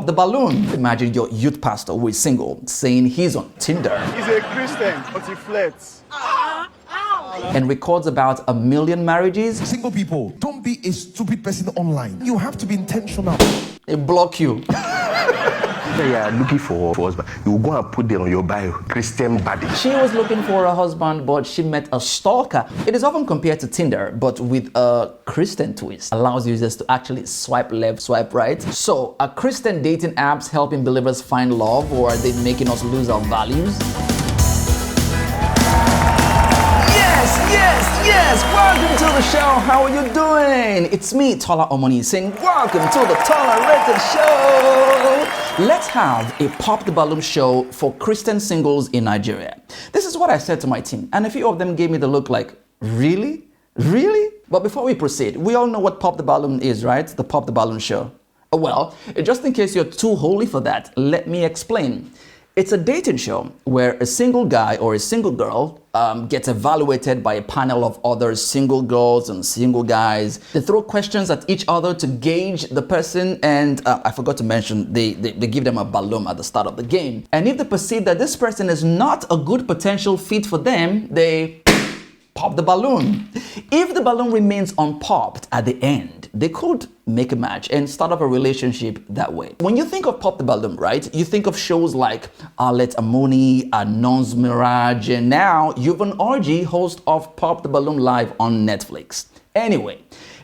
Pop the balloon. Imagine your youth pastor who is single saying he's on Tinder. He's a Christian, but he flirts. And records about 1 million marriages. Single people, don't be a stupid person online. You have to be intentional. They block you. They are looking for a husband. You will go and put them on your bio, Christian body. She was looking for a husband, but she met a stalker. It is often compared to Tinder, but with a Christian twist. Allows users to actually swipe left, swipe right. So, are Christian dating apps helping believers find love, or are they making us lose our values? Yes! Welcome to the show. How are you doing? It's me, TOLA Omoniyi, saying welcome to the TOLARATED Show. Let's have a pop the balloon show for Christian singles in Nigeria. This is what I said to my team, and a few of them gave me the look like, really? Really? But before we proceed, we all know what pop the balloon is, right? The pop the balloon show. Well, just in case you're too holy for that, let me explain. It's a dating show where a single guy or a single girl gets evaluated by a panel of other single girls and single guys. They throw questions at each other to gauge the person, and I forgot to mention, they give them a balloon at the start of the game. And if they perceive that this person is not a good potential fit for them, they pop the balloon. If the balloon remains unpopped at the end, they could make a match and start up a relationship that way. When you think of Pop the Balloon, right, you think of shows like Unpack, Anon's Mirage, and now Yuvan RG, host of Pop the Balloon Live on Netflix. Anyway,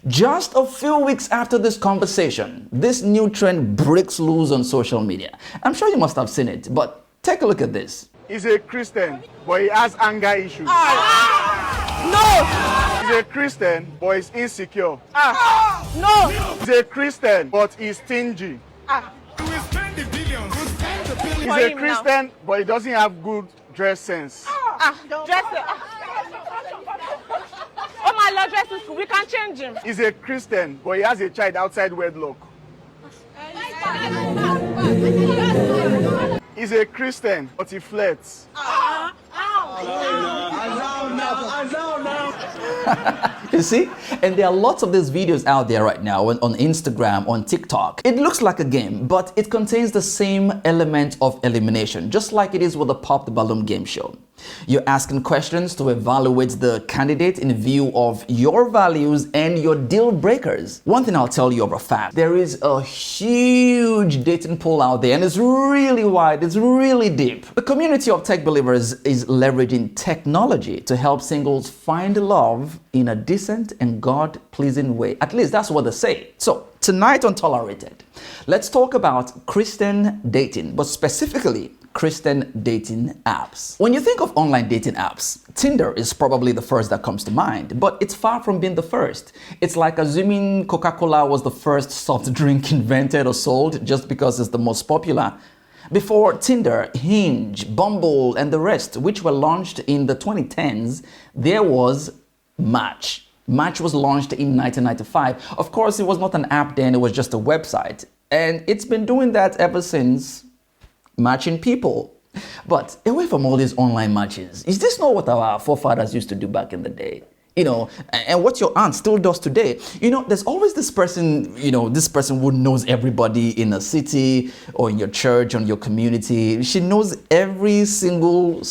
just a few weeks after this conversation, this new trend breaks loose on social media. I'm sure you must have seen it, but take a look at this. He's a Christian, but he has anger issues. No! He's a Christian, but he's insecure. No! He's a Christian, but he's stingy. He's a Christian, but he doesn't have good dress sense. Dress it. Oh my Lord, dress is cool. We can change him. He's a Christian, but he has a child outside wedlock. He's a Christian, but he flirts. You see? And there are lots of these videos out there right now on Instagram, on TikTok. It looks like a game, but it contains the same element of elimination, just like it is with the Pop the Balloon game show. You're asking questions to evaluate the candidate in view of your values and your deal breakers. One thing I'll tell you of a fact, there is a huge dating pool out there, and it's really wide, it's really deep. The community of tech believers is leveraging technology to help singles find love in a decent and God-pleasing way. At least that's what they say. So tonight on Tolerated, let's talk about Christian dating, but specifically Christian dating apps. When you think of online dating apps, Tinder is probably the first that comes to mind, but it's far from being the first. It's like assuming Coca-Cola was the first soft drink invented or sold just because it's the most popular. Before Tinder, Hinge, Bumble, and the rest, which were launched in the 2010s, there was Match. Match was launched in 1995. Of course, it was not an app then, it was just a website. And it's been doing that ever since, matching people. But away from all these online matches, is this not what our forefathers used to do back in the day? You know, and what your aunt still does today. You know, there's always this person, this person who knows everybody in a city or in your church, or in your community. She knows every single.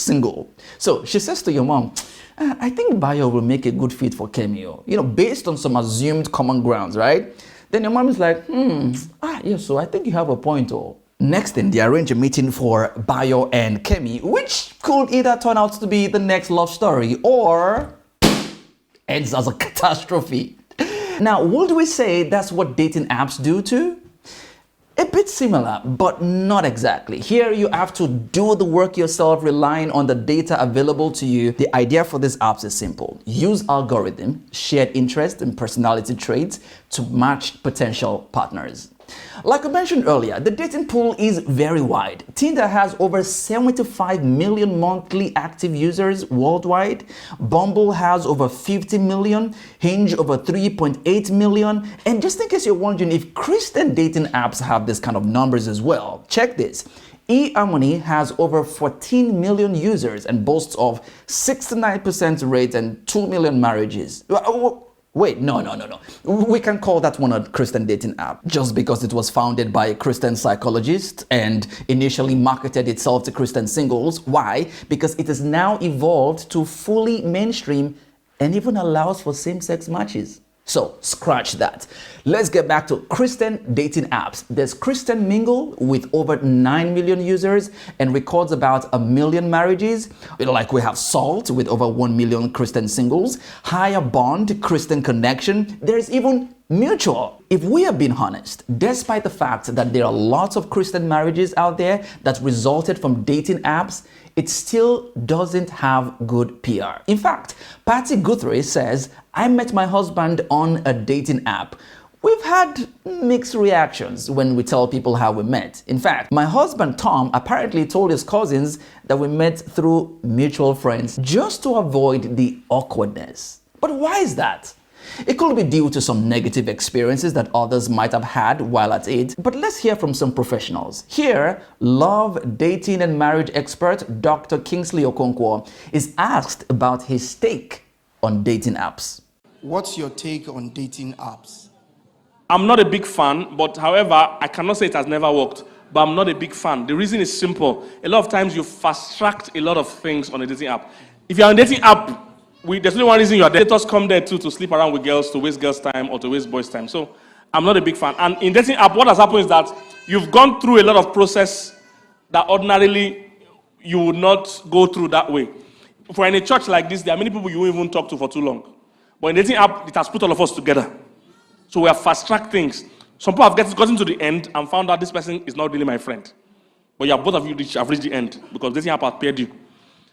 So she says to your mom, I think Bayo will make a good fit for Kemio, based on some assumed common grounds, right? Then your mom is like, yes, so I think you have a point. Next thing, they arrange a meeting for Bayo and Kemi, which could either turn out to be the next love story or ends as a catastrophe. Now, would we say that's what dating apps do too? A bit similar, but not exactly. Here you have to do the work yourself, relying on the data available to you. The idea for these apps is simple. Use algorithm, shared interest, and personality traits to match potential partners. Like I mentioned earlier, the dating pool is very wide. Tinder has over 75 million monthly active users worldwide. Bumble has over 50 million, Hinge over 3.8 million. And just in case you're wondering if Christian dating apps have this kind of numbers as well, check this. Harmony has over 14 million users and boasts of 69% rate and 2 million marriages. Wait, no. We can call that one a Christian dating app just because it was founded by a Christian psychologist and initially marketed itself to Christian singles. Why? Because it has now evolved to fully mainstream and even allows for same-sex matches. So scratch that. Let's get back to Christian dating apps. There's Christian Mingle with over 9 million users and records about 1 million marriages. Like we have Salt with over 1 million Christian singles. Higher Bond, Christian Connection. There's even Mutual. If we are being honest, despite the fact that there are lots of Christian marriages out there that resulted from dating apps, it still doesn't have good PR. In fact, Patty Guthrie says, I met my husband on a dating app. We've had mixed reactions when we tell people how we met. In fact, my husband Tom apparently told his cousins that we met through mutual friends just to avoid the awkwardness. But why is that? It could be due to some negative experiences that others might have had while at it, but let's hear from some professionals. Here, love, dating and marriage expert Dr. Kingsley Okonkwo is asked about his take on dating apps. What's your take on dating apps? I'm not a big fan, but however, I cannot say it has never worked, but I'm not a big fan. The reason is simple. A lot of times you fast-track a lot of things on a dating app. If you're on a dating app, there's only one reason you are there. Let us come there too to sleep around with girls, to waste girls' time or to waste boys' time. So I'm not a big fan. And in dating app, what has happened is that you've gone through a lot of process that ordinarily you would not go through that way. For in a church like this, there are many people you won't even talk to for too long. But in dating app, it has put all of us together. So we have fast-tracked things. Some people have gotten to the end and found out this person is not really my friend. But yeah, both of you have reached the end because dating app has paired you.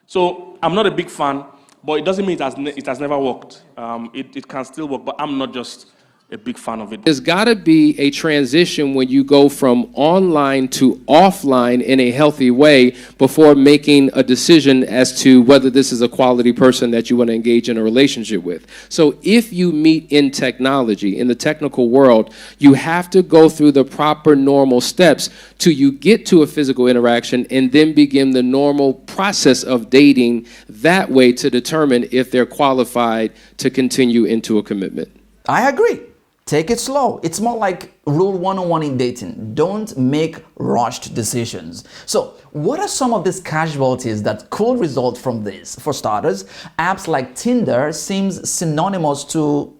So I'm not a big fan. But it doesn't mean it has never worked. It can still work, but I'm not just a big fan of it. There's got to be a transition when you go from online to offline in a healthy way before making a decision as to whether this is a quality person that you want to engage in a relationship with. So if you meet in technology, in the technical world, you have to go through the proper normal steps till you get to a physical interaction and then begin the normal process of dating that way to determine if they're qualified to continue into a commitment. I agree. Take it slow. It's more like rule 101 in dating. Don't make rushed decisions. So what are some of these casualties that could result from this? For starters, apps like Tinder seems synonymous to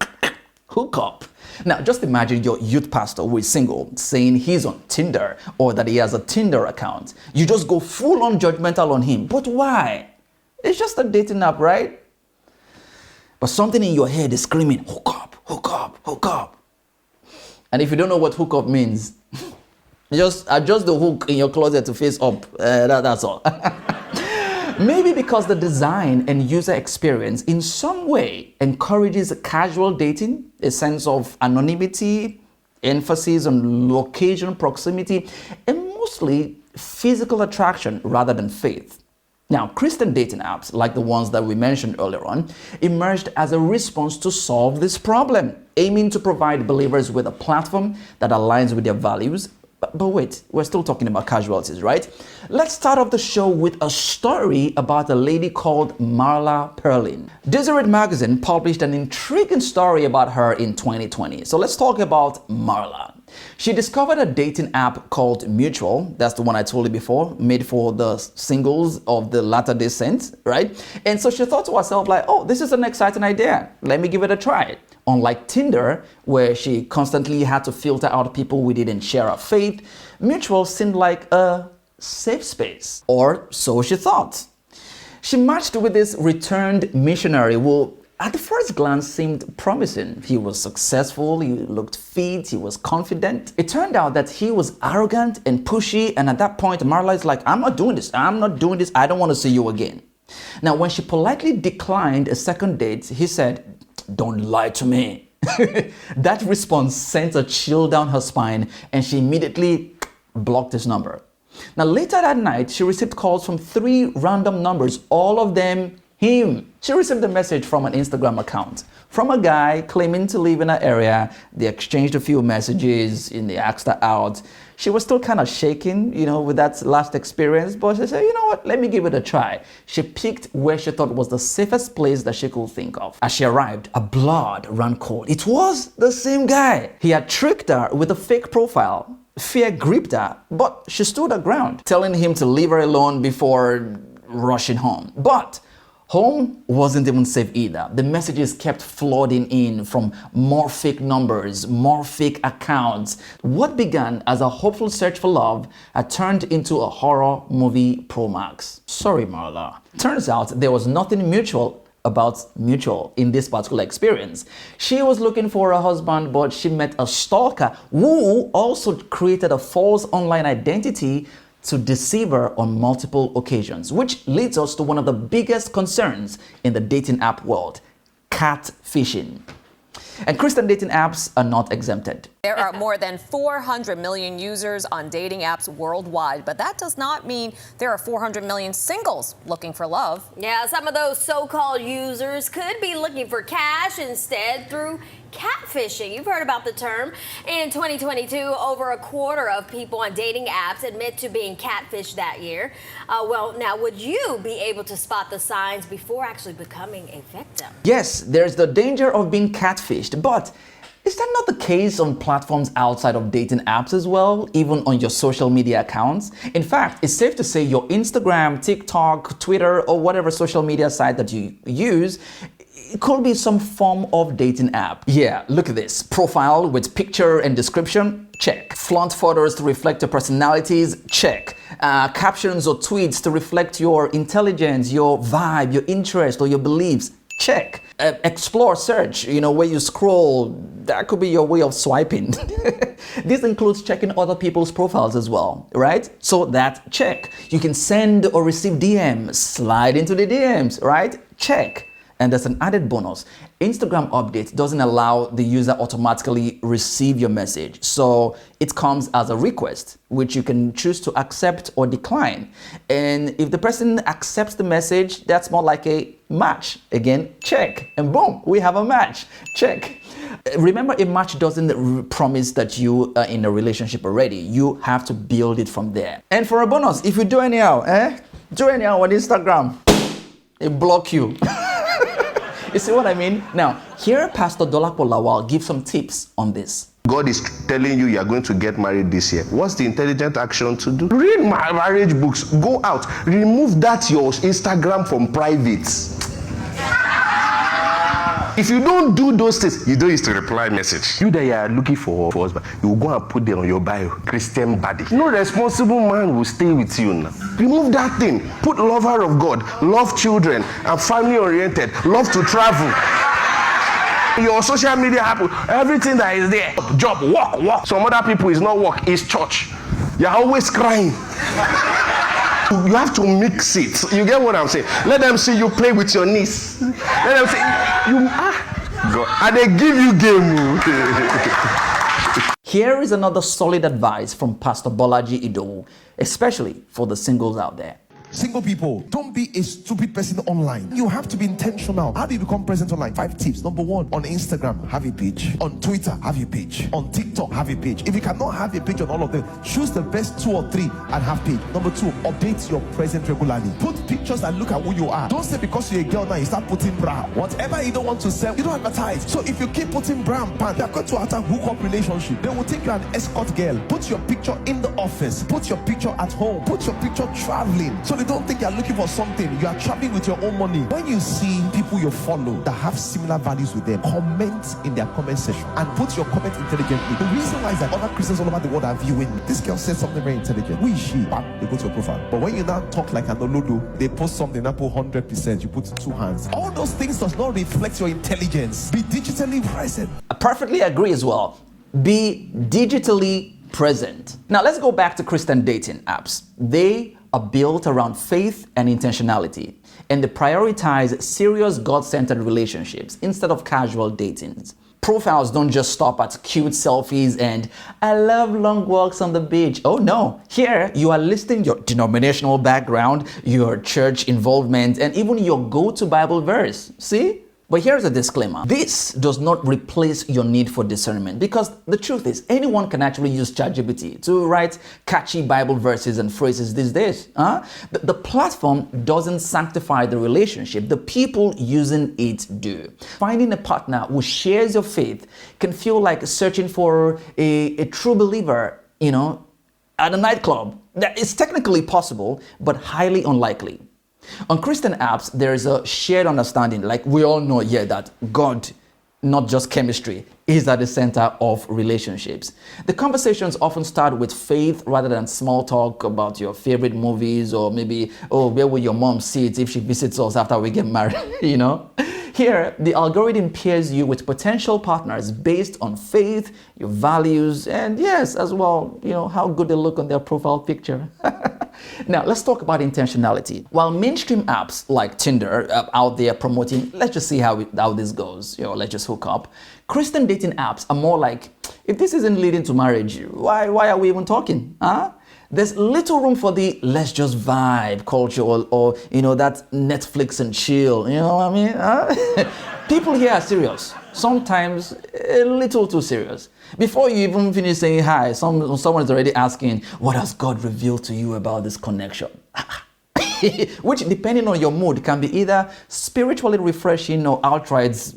hook up. Now, just imagine your youth pastor who is single saying he's on Tinder or that he has a Tinder account. You just go full on judgmental on him. But why? It's just a dating app, right? But something in your head is screaming, hook up, hook up, hook up. And if you don't know what hook up means, just adjust the hook in your closet to face up. That's all. Maybe because the design and user experience in some way encourages casual dating, a sense of anonymity, emphasis on location, proximity, and mostly physical attraction rather than faith. Now, Christian dating apps, like the ones that we mentioned earlier on, emerged as a response to solve this problem, aiming to provide believers with a platform that aligns with their values. But wait, we're still talking about casualties, right? Let's start off the show with a story about a lady called Marla Perlin. Deseret magazine published an intriguing story about her in 2020. So let's talk about Marla. She discovered a dating app called Mutual. That's the one I told you before, made for the singles of the Latter-day Saints, right? And so she thought to herself like, oh, this is an exciting idea. Let me give it a try. Unlike Tinder, where she constantly had to filter out people who didn't share her faith, Mutual seemed like a safe space, or so she thought. She matched with this returned missionary who at the first glance seemed promising. He was successful, he looked fit, he was confident. It turned out that he was arrogant and pushy, and at that point Marla is like, I'm not doing this, I don't want to see you again. Now when she politely declined a second date, he said, don't lie to me. That response sent a chill down her spine and she immediately blocked his number. Now later that night, she received calls from 3 random numbers, all of them him. She received a message from an Instagram account from a guy claiming to live in her area. They exchanged a few messages and they asked her out. She was still kind of shaking, with that last experience, but she said, you know what, let me give it a try. She picked where she thought was the safest place that she could think of. As she arrived, her blood ran cold. It was the same guy. He had tricked her with a fake profile. Fear gripped her, but she stood her ground, telling him to leave her alone before rushing home. But home wasn't even safe either. The messages kept flooding in from more fake numbers, more fake accounts. What began as a hopeful search for love had turned into a horror movie pro max. Sorry, Marla. Turns out there was nothing mutual in this particular experience. She was looking for a husband, but she met a stalker who also created a false online identity to deceive her on multiple occasions, which leads us to one of the biggest concerns in the dating app world: catfishing. And Christian dating apps are not exempted. There are more than 400 million users on dating apps worldwide, but that does not mean there are 400 million singles looking for love. Yeah, some of those so-called users could be looking for cash instead through catfishing. You've heard about the term. In 2022, over a quarter of people on dating apps admit to being catfished that year. Well, now, would you be able to spot the signs before actually becoming a victim? Yes, there's the danger of being catfished, but is that not the case on platforms outside of dating apps as well, even on your social media accounts? In fact, it's safe to say your Instagram, TikTok, Twitter, or whatever social media site that you use, it could be some form of dating app. Yeah, look at this. Profile with picture and description, check. Flaunt photos to reflect your personalities, check. Captions or tweets to reflect your intelligence, your vibe, your interest, or your beliefs, check. Explore search, where you scroll, that could be your way of swiping. This includes checking other people's profiles as well, right? So that check. You can send or receive DMs, slide into the DMs, right? Check. And there's an added bonus. Instagram update doesn't allow the user automatically receive your message. So it comes as a request, which you can choose to accept or decline. And if the person accepts the message, that's more like a match. Again, check. And boom, we have a match. Check. Remember, a match doesn't promise that you are in a relationship already. You have to build it from there. And for a bonus, if you do anyhow on Instagram, they block you. You see what I mean? Now, here Pastor Dolapo Lawal gives some tips on this. God is telling you are going to get married this year. What's the intelligent action to do? Read my marriage books. Go out. Remove that your Instagram from private. If you don't do those things, you don't use to reply message. You that you are looking for husband, you will go and put them on your bio. Christian body. No responsible man will stay with you now. Remove that thing. Put lover of God, love children, and family oriented, love to travel. Your social media happen, everything that is there. Job, work. Some other people is not work, it's church. You're always crying. You have to mix it. You get what I'm saying? Let them see you play with your niece. Let them say God. And they give you game. Here is another solid advice from Pastor Bolaji Idowu, especially for the singles out there. Single people, don't be a stupid person online. You have to be intentional. How do you become present online? 5 tips. Number 1, on Instagram, have a page. On Twitter, have a page. On TikTok, have a page. If you cannot have a page on all of them, choose the best 2 or 3 and have page. Number 2, update your present regularly. Put pictures and look at who you are. Don't say because you're a girl now, you start putting bra. Whatever you don't want to sell, you don't advertise. So if you keep putting bra and pants, they're going to attack hookup relationship. They will think you're an escort girl. Put your picture in the office. Put your picture at home. Put your picture traveling. So they don't think you're looking for something. You are traveling with your own money. When you see people you follow that have similar values with them, comment in their comment section and put your comment intelligently. The reason why is that other Christians all over the world are viewing me. This girl said something very intelligent. Who is she? Bam, they go to your profile. But when you now talk like an olodo, they post something that put 100%, you put 2 hands. All those things does not reflect your intelligence. Be digitally present. I perfectly agree as well. Be digitally present. Now let's go back to Christian dating apps. They are built around faith and intentionality, and they prioritize serious God-centered relationships instead of casual datings. Profiles don't just stop at cute selfies and "I love long walks on the beach." Oh no, here you are listing your denominational background, your church involvement, and even your go-to Bible verse. See? But here's a disclaimer. This does not replace your need for discernment, because the truth is anyone can actually use ChatGPT to write catchy Bible verses and phrases these days. The platform doesn't sanctify the relationship. The people using it do. Finding a partner who shares your faith can feel like searching for a true believer, at a nightclub. That is technically possible, but highly unlikely. On Christian apps, there is a shared understanding, like we all know here, that God, not just chemistry, is at the center of relationships. The conversations often start with faith rather than small talk about your favorite movies, or maybe, where will your mom sit if she visits us after we get married, Here, the algorithm pairs you with potential partners based on faith, your values, and yes, as well, how good they look on their profile picture. Now, let's talk about intentionality. While mainstream apps like Tinder are out there promoting, let's just see how this goes, let's just hook up. Christian dating apps are more like, if this isn't leading to marriage, why are we even talking? There's little room for the let's just vibe culture or that Netflix and chill, you know what I mean? People here are serious, sometimes a little too serious. Before you even finish saying hi, someone is already asking, what has God revealed to you about this connection? Which, depending on your mood, can be either spiritually refreshing or outright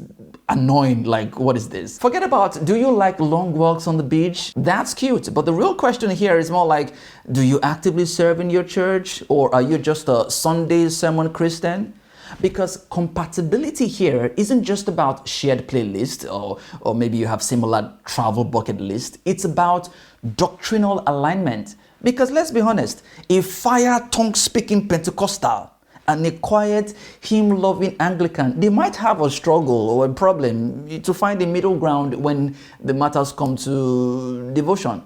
annoying, like, what is this? Forget about, do you like long walks on the beach? That's cute, but the real question here is more like, do you actively serve in your church, or are you just a Sunday sermon Christian? Because compatibility here isn't just about shared playlist, or maybe you have similar travel bucket list. It's about doctrinal alignment. Because let's be honest, a fire tongue-speaking Pentecostal and a quiet, hymn-loving Anglican, they might have a struggle or a problem to find a middle ground when the matters come to devotion.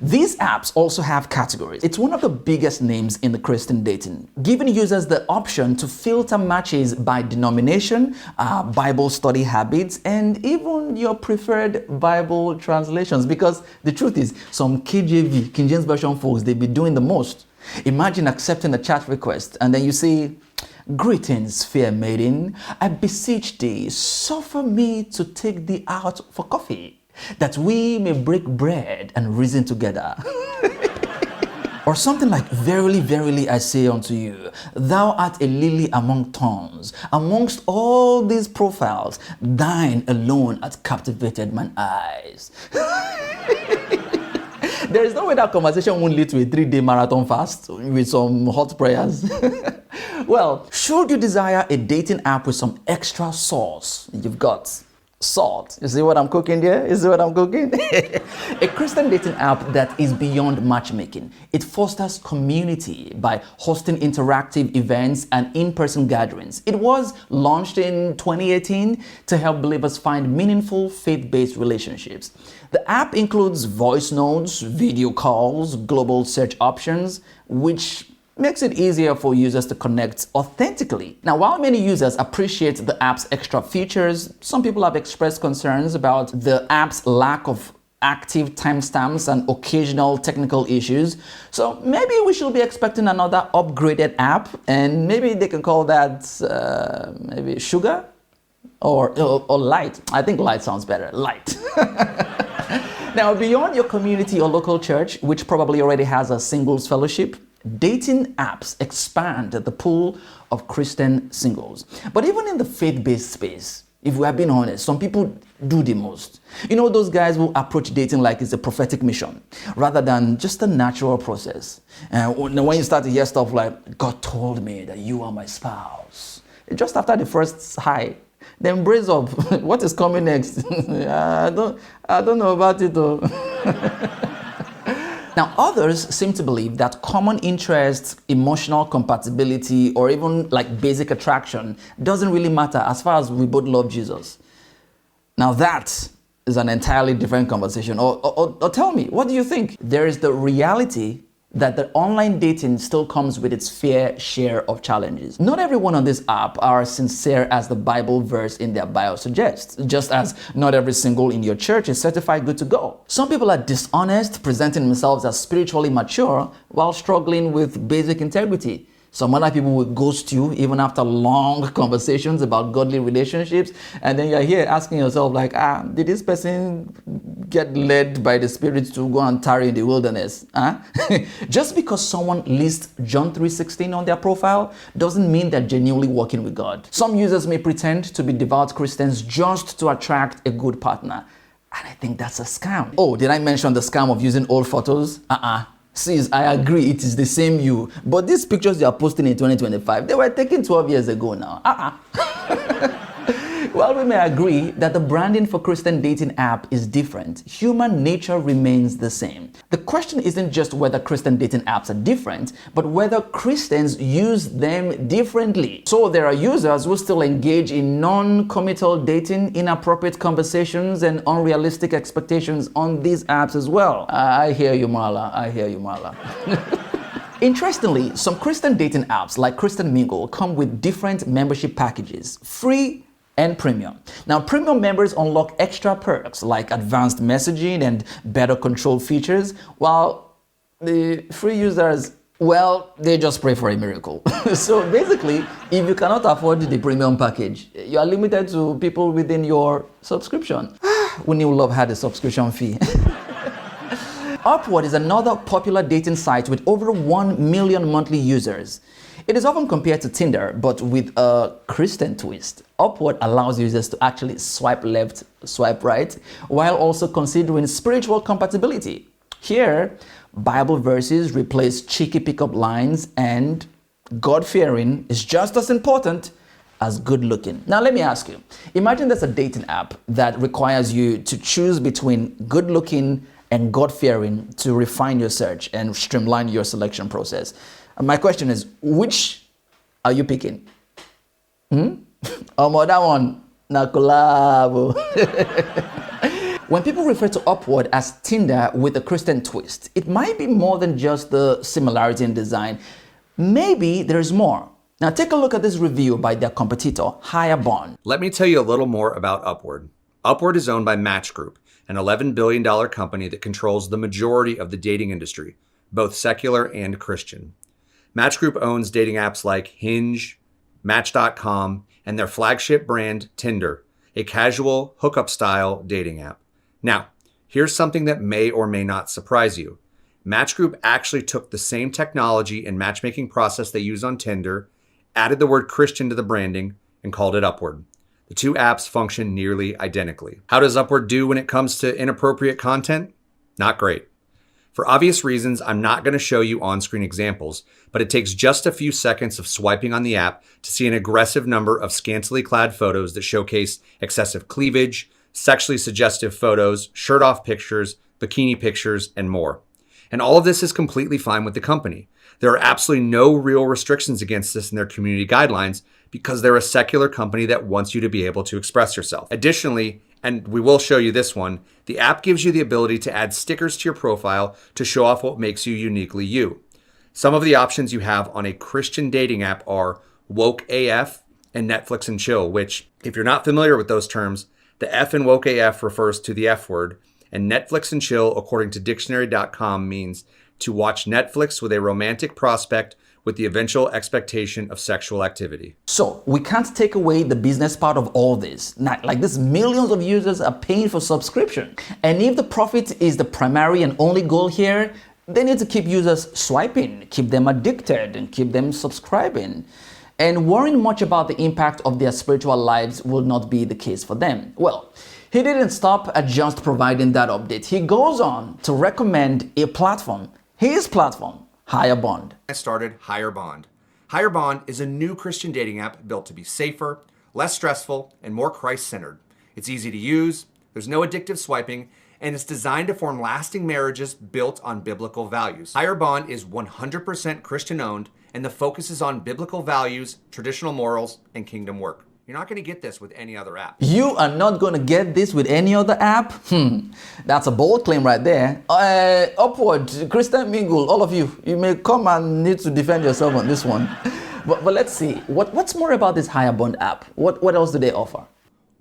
These apps also have categories. It's one of the biggest names in the Christian dating, giving users the option to filter matches by denomination, Bible study habits, and even your preferred Bible translations. Because the truth is, some KJV, King James Version folks, they be doing the most. Imagine accepting a chat request and then you say, "Greetings, fair maiden. I beseech thee, suffer me to take thee out for coffee, that we may break bread and reason together." Or something like, "Verily, verily, I say unto you, thou art a lily among thorns. Amongst all these profiles, thine alone hath captivated mine eyes." There is no way that conversation won't lead to a 3-day marathon fast with some hot prayers. Well, should you desire a dating app with some extra sauce, you've got salt. You see what I'm cooking there? You see what I'm cooking? A Christian dating app that is beyond matchmaking. It fosters community by hosting interactive events and in-person gatherings. It was launched in 2018 to help believers find meaningful faith-based relationships. The app includes voice notes, video calls, global search options, which makes it easier for users to connect authentically. Now, while many users appreciate the app's extra features, some people have expressed concerns about the app's lack of active timestamps and occasional technical issues. So maybe we should be expecting another upgraded app, and maybe they can call that maybe Sugar or Light. I think Light sounds better. Light. Now, beyond your community or local church, which probably already has a singles fellowship, dating apps expand the pool of Christian singles. But even in the faith-based space, if we are being honest, some people do the most. You know, those guys who approach dating like it's a prophetic mission rather than just a natural process. And when you start to hear stuff like, "God told me that you are my spouse," just after the first hi, the embrace of what is coming next. I don't know about it though. Now, others seem to believe that common interests, emotional compatibility, or even like basic attraction doesn't really matter as far as we both love Jesus. Now, that is an entirely different conversation. Or tell me, what do you think? There is the reality that the online dating still comes with its fair share of challenges. Not everyone on this app are sincere as the Bible verse in their bio suggests, just as not every single in your church is certified good to go. Some people are dishonest, presenting themselves as spiritually mature while struggling with basic integrity. Some other people will ghost you even after long conversations about godly relationships. And then you're here asking yourself like, did this person get led by the Spirit to go and tarry in the wilderness? Just because someone lists John 3:16 on their profile doesn't mean they're genuinely working with God. Some users may pretend to be devout Christians just to attract a good partner. And I think that's a scam. Oh, did I mention the scam of using old photos? Sis, I agree, it is the same you. But these pictures you are posting in 2025, they were taken 12 years ago now. While we may agree that the branding for Christian dating app is different, human nature remains the same. The question isn't just whether Christian dating apps are different, but whether Christians use them differently. So there are users who still engage in non-committal dating, inappropriate conversations, and unrealistic expectations on these apps as well. I hear you, Marla. I hear you, Marla. Interestingly, some Christian dating apps like Christian Mingle come with different membership packages, free and premium. Now, premium members unlock extra perks like advanced messaging and better control features, while the free users, well, they just pray for a miracle. So basically, if you cannot afford the premium package, you are limited to people within your subscription. Wouldn't you love had a subscription fee? Upward is another popular dating site with over 1 million monthly users. It is often compared to Tinder, but with a Christian twist. Upward allows users to actually swipe left, swipe right, while also considering spiritual compatibility. Here, Bible verses replace cheeky pickup lines, and God-fearing is just as important as good-looking. Now, let me ask you, imagine there's a dating app that requires you to choose between good-looking and God-fearing to refine your search and streamline your selection process. My question is, which are you picking? Oh, that one, na collabo. When people refer to Upward as Tinder with a Christian twist, it might be more than just the similarity in design. Maybe there's more. Now take a look at this review by their competitor, Higher Bond. Let me tell you a little more about Upward. Upward is owned by Match Group, an $11 billion company that controls the majority of the dating industry, both secular and Christian. Match Group owns dating apps like Hinge, Match.com, and their flagship brand, Tinder, a casual hookup-style dating app. Now, here's something that may or may not surprise you. Match Group actually took the same technology and matchmaking process they use on Tinder, added the word Christian to the branding, and called it Upward. The two apps function nearly identically. How does Upward do when it comes to inappropriate content? Not great. For obvious reasons, I'm not going to show you on-screen examples, but it takes just a few seconds of swiping on the app to see an aggressive number of scantily clad photos that showcase excessive cleavage, sexually suggestive photos, shirt-off pictures, bikini pictures, and more. And all of this is completely fine with the company. There are absolutely no real restrictions against this in their community guidelines because they're a secular company that wants you to be able to express yourself. Additionally, and we will show you this one, the app gives you the ability to add stickers to your profile to show off what makes you uniquely you. Some of the options you have on a Christian dating app are Woke AF and Netflix and Chill, which, if you're not familiar with those terms, the F in Woke AF refers to the F word, and Netflix and Chill, according to dictionary.com, means to watch Netflix with a romantic prospect with the eventual expectation of sexual activity. So we can't take away the business part of all this. Not like this, millions of users are paying for subscription. And if the profit is the primary and only goal here, they need to keep users swiping, keep them addicted, and keep them subscribing. And worrying much about the impact of their spiritual lives will not be the case for them. Well, he didn't stop at just providing that update. He goes on to recommend a platform, his platform, Higher Bond. I started Higher Bond. Higher Bond is a new Christian dating app built to be safer, less stressful, and more Christ-centered. It's easy to use, there's no addictive swiping, and it's designed to form lasting marriages built on biblical values. Higher Bond is 100% Christian-owned, and the focus is on biblical values, traditional morals, and kingdom work. You're not going to get this with any other app. You are not going to get this with any other app? That's a bold claim right there. Upward, Christian Mingle, all of you, you may come and need to defend yourself on this one. But let's see, what's more about this Higher Bond app? What else do they offer?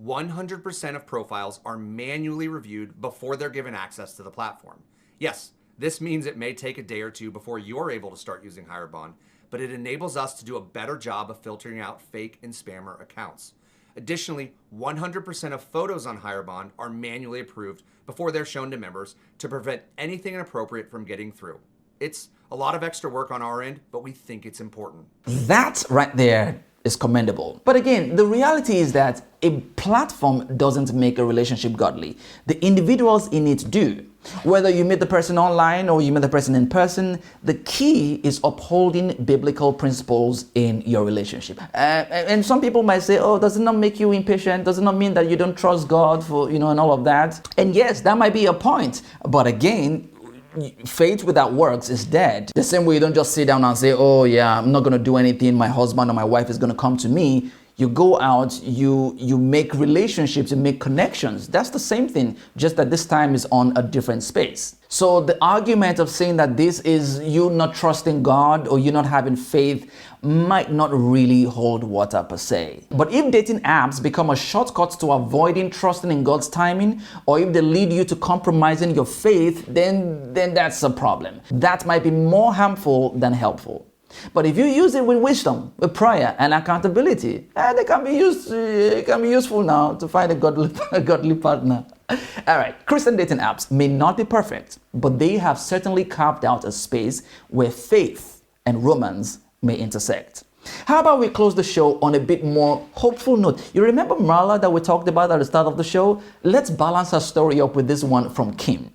100% of profiles are manually reviewed before they're given access to the platform. Yes, this means it may take a day or two before you're able to start using Higher Bond, but it enables us to do a better job of filtering out fake and spammer accounts. Additionally, 100% of photos on HireBond are manually approved before they're shown to members to prevent anything inappropriate from getting through. It's a lot of extra work on our end, but we think it's important. That right there is commendable. But again, the reality is that a platform doesn't make a relationship godly. The individuals in it do. Whether you meet the person online or you meet the person in person, the key is upholding biblical principles in your relationship. And some people might say, oh, does it not make you impatient? Does it not mean that you don't trust God for, and all of that? And yes, that might be a point. But again, faith without works is dead. The same way you don't just sit down and say, oh yeah, I'm not going to do anything. My husband or my wife is going to come to me. You go out, you make relationships, you make connections. That's the same thing, just that this time is on a different space. So the argument of saying that this is you not trusting God or you not having faith might not really hold water per se. But if dating apps become a shortcut to avoiding trusting in God's timing, or if they lead you to compromising your faith, then that's a problem. That might be more harmful than helpful. But if you use it with wisdom, with prayer and accountability, they can be useful now to find a godly partner. All right, Christian dating apps may not be perfect, but they have certainly carved out a space where faith and romance may intersect. How about we close the show on a bit more hopeful note? You remember Marla that we talked about at the start of the show? Let's balance our story up with this one from Kim.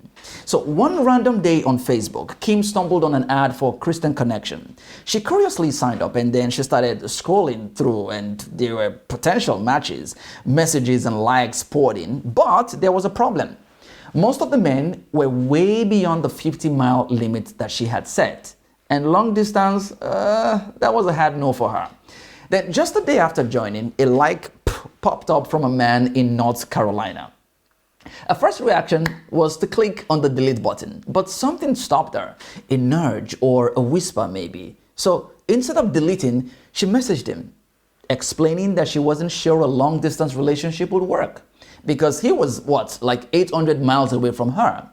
So one random day on Facebook, Kim stumbled on an ad for Christian Connection. She curiously signed up and then she started scrolling through, and there were potential matches, messages and likes poured in, but there was a problem. Most of the men were way beyond the 50-mile limit that she had set. And long distance, that was a hard no for her. Then just a day after joining, a like popped up from a man in North Carolina. Her first reaction was to click on the delete button, but something stopped her, a nudge or a whisper maybe. So instead of deleting, she messaged him, explaining that she wasn't sure a long distance relationship would work because he was, like 800 miles away from her.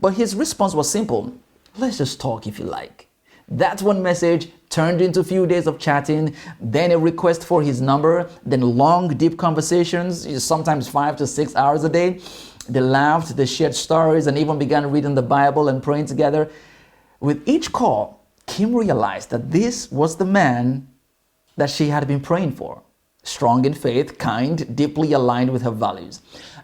But his response was simple, let's just talk if you like. That one message turned into a few days of chatting, then a request for his number, then long, deep conversations, sometimes 5 to 6 hours a day. They laughed, they shared stories, and even began reading the Bible and praying together. With each call, Kim realized that this was the man that she had been praying for. Strong in faith, kind, deeply aligned with her values.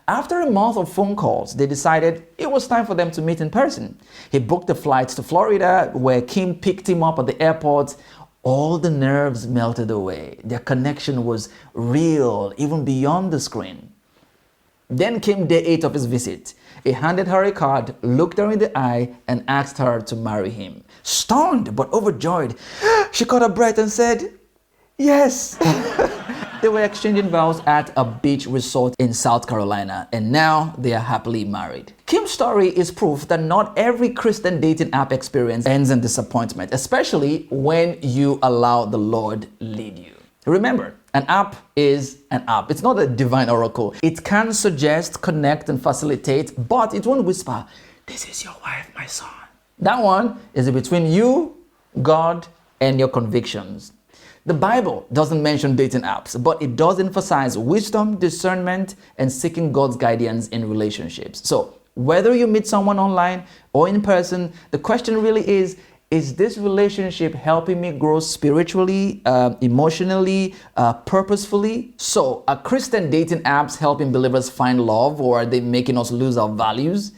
After a month of phone calls, they decided it was time for them to meet in person. He booked the flights to Florida, where Kim picked him up at the airport. All the nerves melted away. Their connection was real, even beyond the screen. Then came day 8 of his visit. He handed her a card, looked her in the eye, and asked her to marry him. Stunned but overjoyed, she caught her breath and said, yes. They were exchanging vows at a beach resort in South Carolina, and now they are happily married. Kim's story is proof that not every Christian dating app experience ends in disappointment, especially when you allow the Lord lead you. Remember, an app is an app. It's not a divine oracle. It can suggest, connect, and facilitate, but it won't whisper, this is your wife, my son. That one is between you, God, and your convictions. The Bible doesn't mention dating apps, but it does emphasize wisdom, discernment, and seeking God's guidance in relationships. So whether you meet someone online or in person, the question really is this relationship helping me grow spiritually, emotionally, purposefully? So are Christian dating apps helping believers find love, or are they making us lose our values?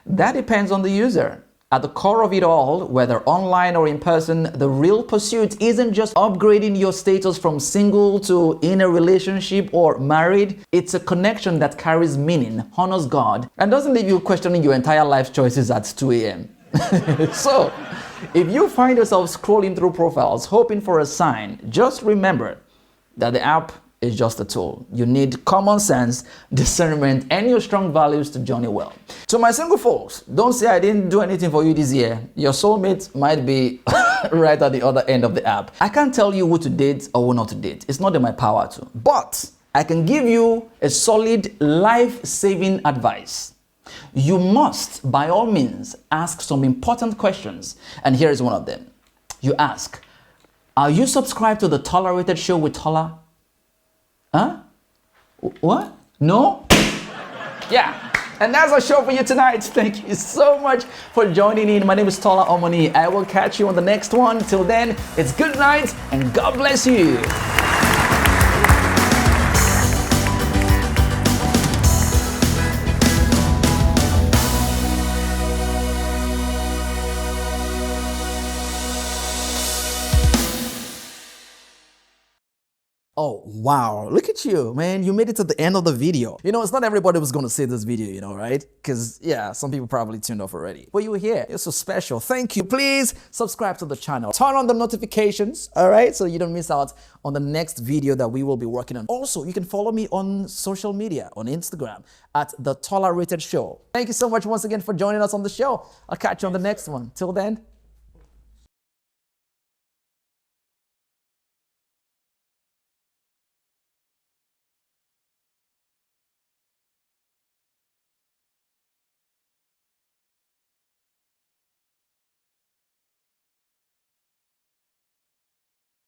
That depends on the user. At the core of it all, whether online or in person, the real pursuit isn't just upgrading your status from single to in a relationship or married. It's a connection that carries meaning, honors God, and doesn't leave you questioning your entire life choices at 2 a.m. So, if you find yourself scrolling through profiles hoping for a sign, just remember that the app is just a tool. You need common sense, discernment, and your strong values to journey well. So my single folks, don't say I didn't do anything for you this year. Your soulmate might be right at the other end of the app. I can't tell you who to date or who not to date. It's not in my power to. But I can give you a solid life-saving advice. You must, by all means, ask some important questions. And here is one of them. You ask, Are you subscribed to the Tolarated Show with Tola? Huh? What? No? Yeah. And that's our show for you tonight. Thank you so much for joining in. My name is TOLA Omoniyi. I will catch you on the next one. Till then, it's good night and God bless you. Oh, wow. Look at you, man. You made it to the end of the video. You know, it's not everybody was going to see this video, you know, right? Because, yeah, some people probably tuned off already. But you were here. You're so special. Thank you. Please subscribe to the channel. Turn on the notifications, all right? So you don't miss out on the next video that we will be working on. Also, you can follow me on social media, on Instagram, at the TOLARATED Show. Thank you so much once again for joining us on the show. I'll catch you on the next one. Till then,